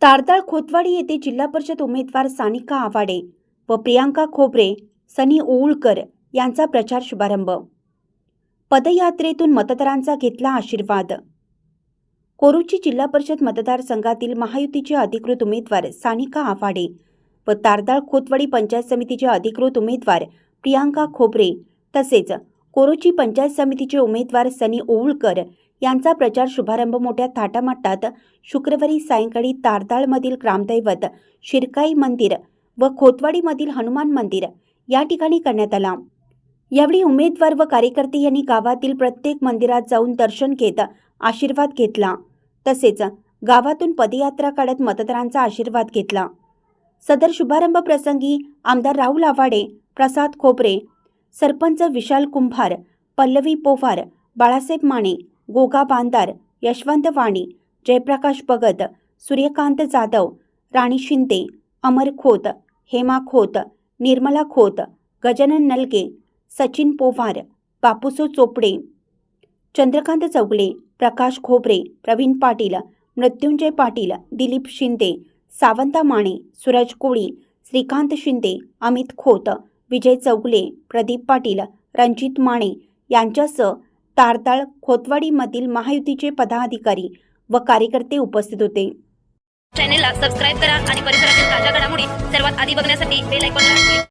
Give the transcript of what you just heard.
तारदाळ खोतवाडी येथे जिल्हा परिषद उमेदवार सानिका आवाडे व प्रियांका खोबरे, सनी ओऊळकर यांचा प्रचार शुभारंभ। पदयात्रेतून मतदारांचा घेतला आशीर्वाद। कोरुची जिल्हा परिषद मतदारसंघातील महायुतीचे अधिकृत उमेदवार सानिका आवाडे व तारदाळ खोतवाडी पंचायत समितीचे अधिकृत उमेदवार प्रियांका खोबरे तसेच कोरुची पंचायत समितीचे उमेदवार सनी ओऊळकर यांचा प्रचार शुभारंभ मोठ्या थाटामाटात शुक्रवारी सायंकाळी तारदाळमधील ग्रामदैवत शिरकाई मंदिर व खोतवाडीमधील हनुमान मंदिर या ठिकाणी करण्यात आला। यावेळी उमेदवार व कार्यकर्ते यांनी गावातील प्रत्येक मंदिरात जाऊन दर्शन घेत आशीर्वाद घेतला। तसेच गावातून पदयात्रा काढत मतदारांचा आशीर्वाद घेतला। सदर शुभारंभ प्रसंगी आमदार राहुल आवाडे, प्रसाद खोबरे, सरपंच विशाल कुंभार, पल्लवी पोवार, बाळासाहेब माने, गोगा बांदार, यशवंत वाणी, जयप्रकाश भगत, सूर्यकांत जाधव, राणी शिंदे, अमर खोत, हेमा खोत, निर्मला खोत, गजानन नलगे, सचिन पोवार, बापूसो चोपडे, चंद्रकांत चौगले, प्रकाश खोबरे, प्रवीण पाटील, मृत्युंजय पाटील, दिलीप शिंदे, सावंता माने, सूरज कोळी, श्रीकांत शिंदे, अमित खोत, विजय चौगले, प्रदीप पाटील, रणजित माने यांच्यासह तारदाळ खोतवाडीमधील महायुतीचे पदाधिकारी व कार्यकर्ते उपस्थित होते। चॅनलला सबस्क्राइब करा आणि परिसरातील ताज्या घडामोडी सर्वात आधी बघण्यासाठी बेल आयकॉनला क्लिक